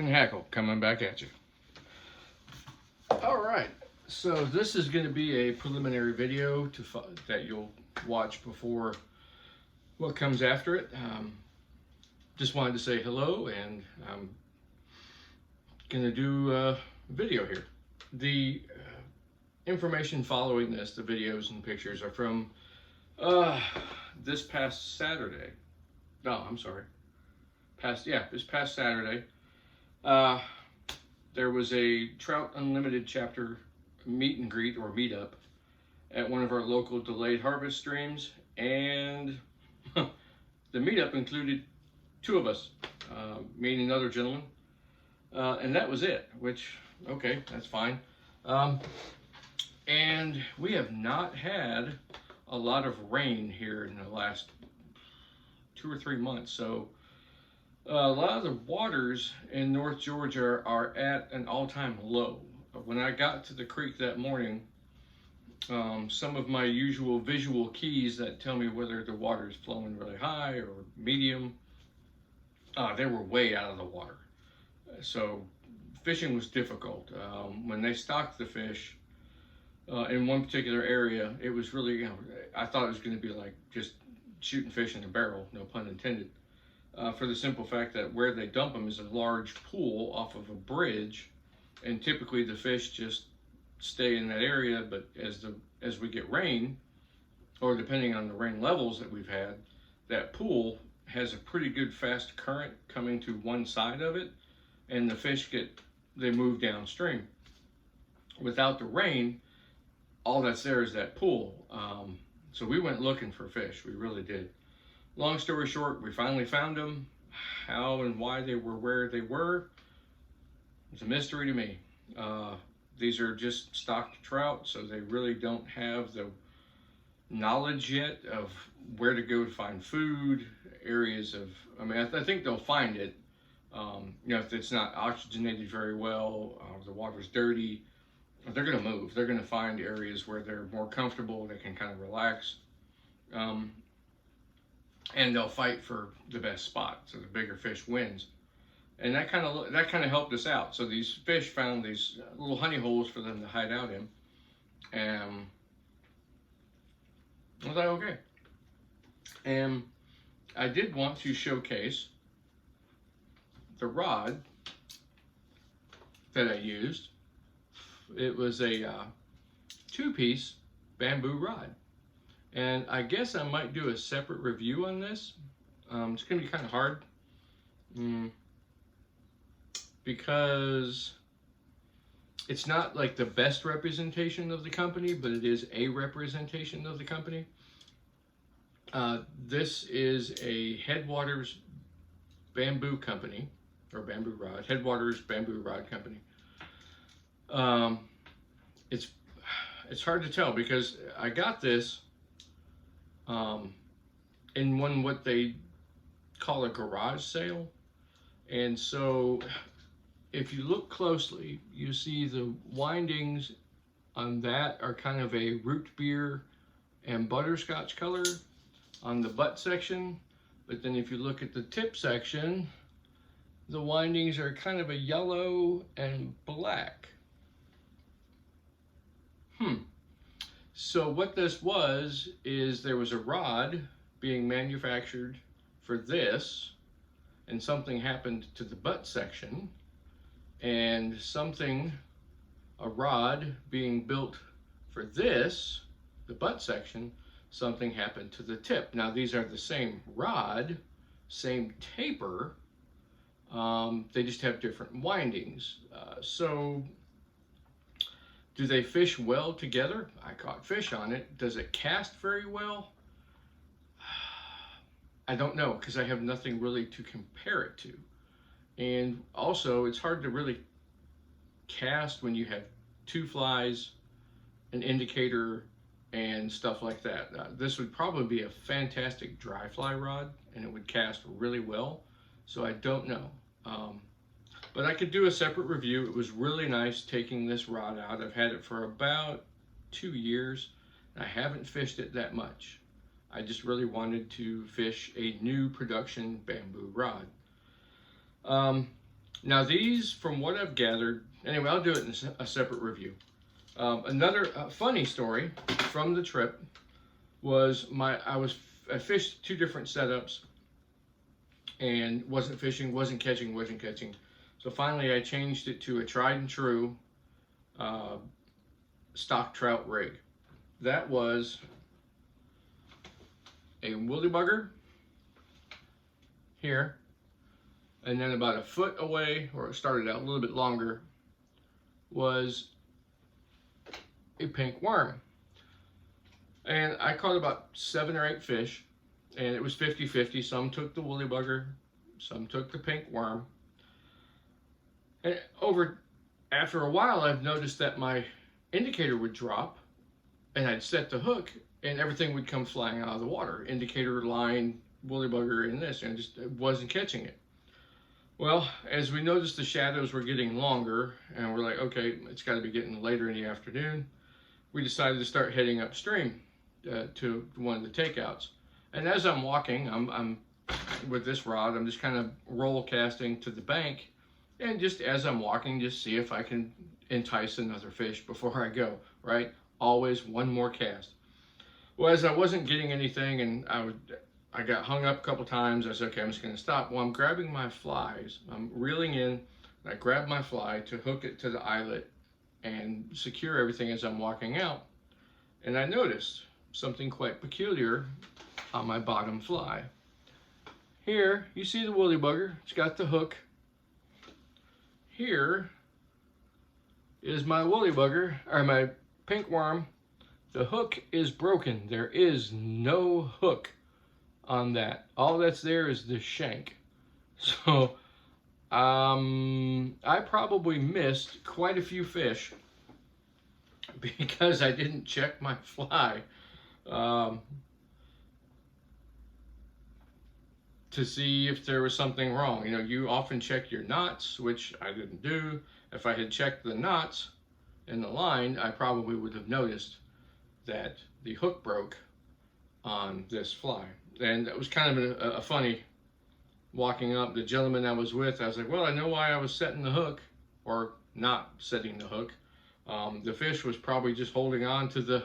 Lock&Hackle coming back at you. All right, so this is going to be a preliminary video that you'll watch before what comes after it. Just wanted to say hello, and I'm going to do a video here. The information following this, the videos and pictures, are from this past Saturday. No, I'm sorry. This past Saturday. There was a Trout Unlimited chapter meet and greet or meetup at one of our local delayed harvest streams, and the meetup included two of us, me and another gentleman, and that was it, which, okay, that's fine. And we have not had a lot of rain here in the last 2 or 3 months, so a lot of the waters in North Georgia are at an all-time low. When I got to the creek that morning, some of my usual visual keys that tell me whether the water is flowing really high or medium, they were way out of the water. So fishing was difficult. When they stocked the fish in one particular area, it was really, I thought it was going to be like just shooting fish in a barrel, no pun intended. For the simple fact that where they dump them is a large pool off of a bridge, and typically the fish just stay in that area, but as we get rain, or depending on the rain levels that we've had, that pool has a pretty good fast current coming to one side of it, and the fish they move downstream. Without the rain, all that's there is that pool. So we went looking for fish, we really did. Long story short, we finally found them. How and why they were where they were, it's a mystery to me. These are just stocked trout, so they really don't have the knowledge yet of where to go to find food, areas of, I think they'll find it. If it's not oxygenated very well, the water's dirty, they're gonna move. They're gonna find areas where they're more comfortable, they can kind of relax. And they'll fight for the best spot, so the bigger fish wins. And that kind of helped us out. So these fish found these little honey holes for them to hide out in, and I was like, okay. And I did want to showcase the rod that I used. It was a 2-piece bamboo rod. And I guess I might do a separate review on this. It's going to be kind of hard because it's not like the best representation of the company, but it is a representation of the company. This is a Headwaters bamboo company, or bamboo rod, Headwaters bamboo rod company. It's hard to tell because I got this in what they call a garage sale, and so if you look closely, you see the windings on that are kind of a root beer and butterscotch color on the butt section, but then if you look at the tip section, the windings are kind of a yellow and black. So what this is there was a rod being manufactured for this, and something happened to the butt section, and a rod being built for this, the butt section, something happened to the tip. Now these are the same rod, same taper, they just have different windings. So do they fish well together? I caught fish on it. Does it cast very well? I don't know, because I have nothing really to compare it to. And also, it's hard to really cast when you have 2 flies, an indicator, and stuff like that. This would probably be a fantastic dry fly rod, and it would cast really well. So I don't know. But I could do a separate review. It was really nice taking this rod out. I've had it for about 2 years, and I haven't fished it that much. I just really wanted to fish a new production bamboo rod. Now these, from what I've gathered, anyway, I'll do it in a separate review. Another funny story from the trip was I fished 2 different setups and wasn't fishing, wasn't catching. So finally I changed it to a tried and true stock trout rig. That was a woolly bugger here, and then about a foot away, or it started out a little bit longer, was a pink worm. And I caught about 7 or 8 fish, and it was 50-50. Some took the woolly bugger, some took the pink worm. And after a while, I've noticed that my indicator would drop, and I'd set the hook, and everything would come flying out of the water. Indicator, line, woolly bugger, and this, and I just wasn't catching it. Well, as we noticed the shadows were getting longer, and we're like, okay, it's got to be getting later in the afternoon, we decided to start heading upstream to one of the takeouts. And as I'm walking, I'm with this rod, I'm just kind of roll casting to the bank, and just as I'm walking, just see if I can entice another fish before I go, right? Always one more cast. Well, as I wasn't getting anything, and I got hung up a couple times, I said, okay, I'm just going to stop. Well, I'm grabbing my flies. I'm reeling in, and I grab my fly to hook it to the eyelet and secure everything as I'm walking out. And I noticed something quite peculiar on my bottom fly. Here, you see the woolly bugger. It's got the hook. Here is my woolly bugger, or my pink worm. The hook is broken. There is no hook on that. All that's there is the shank. So I probably missed quite a few fish because I didn't check my fly to see if there was something wrong. You know, you often check your knots, which I didn't do. If I had checked the knots in the line, I probably would have noticed that the hook broke on this fly. And it was kind of a funny walking up. The gentleman I was with, I was like, well, I know why I was setting the hook, or not setting the hook. The fish was probably just holding on to the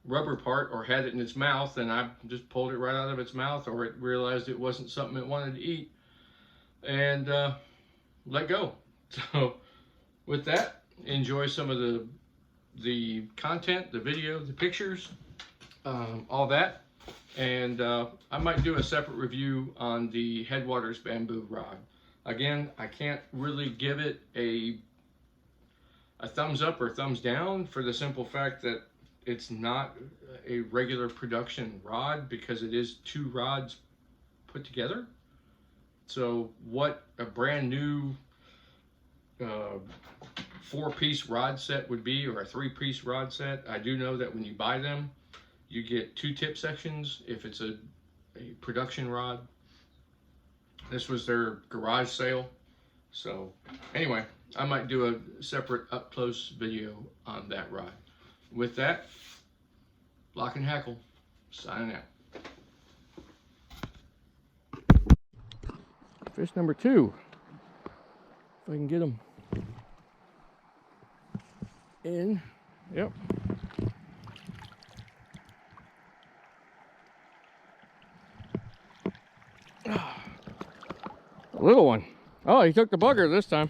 rubber part, or had it in its mouth, and I just pulled it right out of its mouth, or it realized it wasn't something it wanted to eat, and let go. So with that, enjoy some of the content, the video, the pictures, all that. And I might do a separate review on the Headwaters bamboo rod. Again, I can't really give it a thumbs up or thumbs down, for the simple fact that it's not a regular production rod, because it is 2 rods put together. So what a brand new 4-piece rod set would be, or a 3-piece rod set, I do know that when you buy them, you get 2 tip sections if it's a production rod. This was their garage sale. So anyway, I might do a separate up-close video on that rod. With that, Lock&Hackle, signing out. Fish number 2. If I can get them in. Yep. A little one. Oh, he took the bugger this time.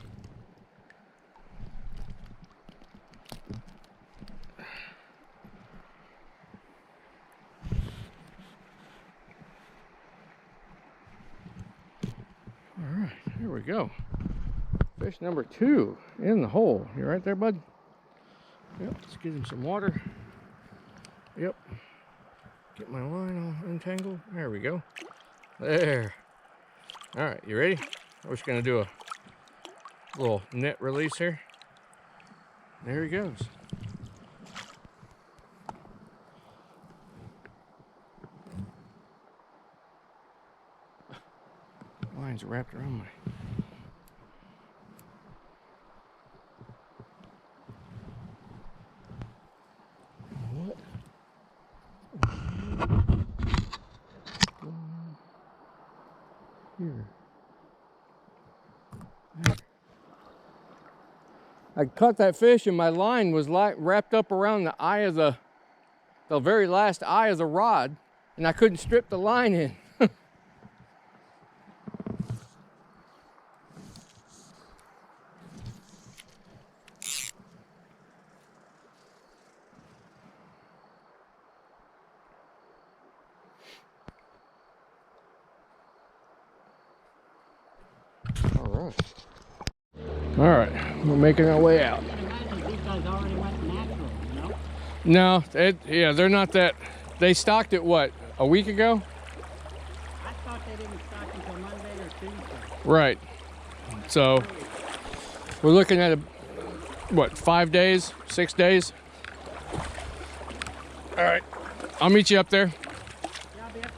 All right, here we go. Fish number 2 in the hole. You right there, bud? Yep, let's get him some water. Yep. Get my line all untangled. There we go. There. All right, you ready? We're just gonna do a little net release here. There he goes. Line's wrapped around my... What? Here. I caught that fish and my line was wrapped up around the eye of the very last eye of the rod, and I couldn't strip the line in. All right, we're making our way out. These guys already went natural, no? No, yeah, they're not that. They stocked it, what, a week ago? I thought they didn't stock until Monday or Tuesday. Right. So we're looking at what, 5 days, 6 days? All right, I'll meet you up there. Yeah, I'll be up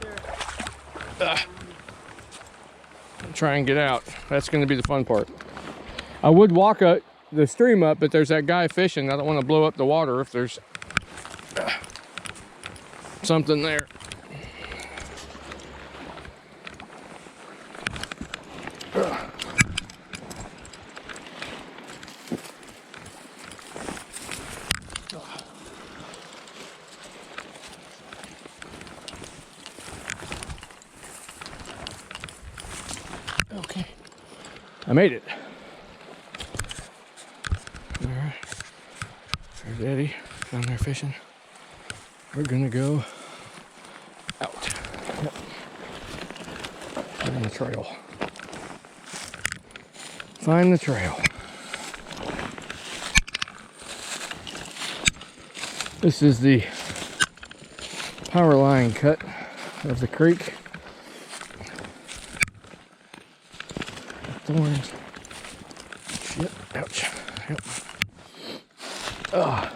there. Try and get out. That's going to be the fun part. I would walk the stream up, but there's that guy fishing. I don't want to blow up the water if there's something there. Okay, I made it. All right, there's Eddie down there fishing. We're gonna go out. Yep. Find the trail. Find the trail. This is the power line cut of the creek. Thorns. Shit. Ouch. Yep. Ugh.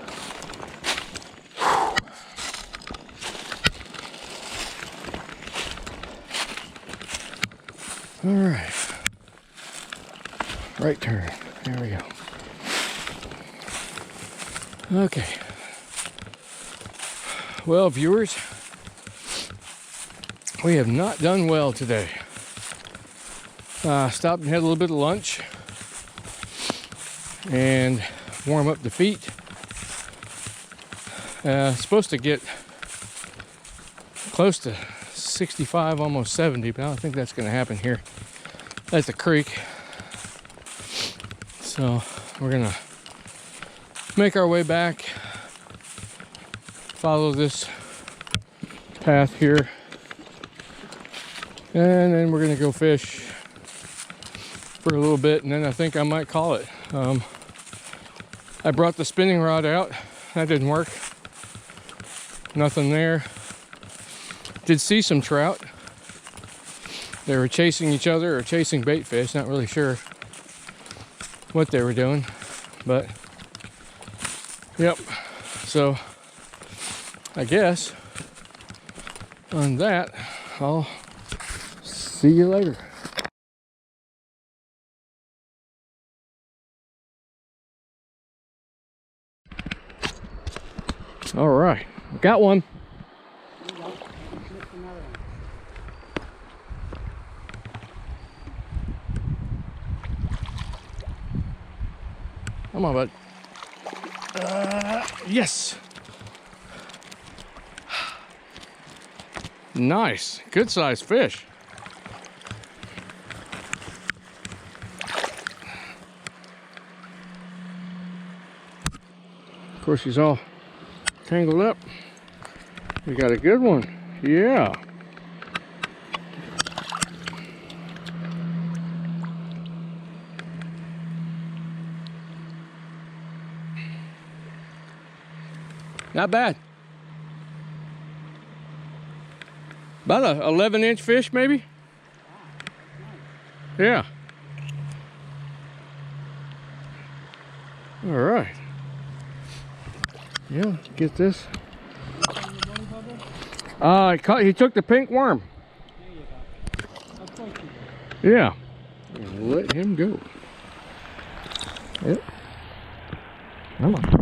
All right. Right turn. There we go. Okay. Well, viewers, we have not done well today. Stopped and had a little bit of lunch and warm up the feet. Supposed to get close to 65, almost 70, but I don't think that's going to happen here. That's a creek. So we're going to make our way back, follow this path here, and then we're going to go fish for a little bit, and then I think I might call it. I brought the spinning rod out. That didn't work. Nothing there. Did see some trout. They were chasing each other or chasing bait fish. Not really sure what they were doing, but yep. So I guess on that, I'll see you later. All right, got one. Come on, bud. Yes. Nice, good sized fish. Of course, he's all tangled up. We got a good one. Yeah. Not bad. About a 11-inch fish, maybe? Yeah. All right. Yeah, get this. He took the pink worm. Yeah. Let him go. Yep. Come on.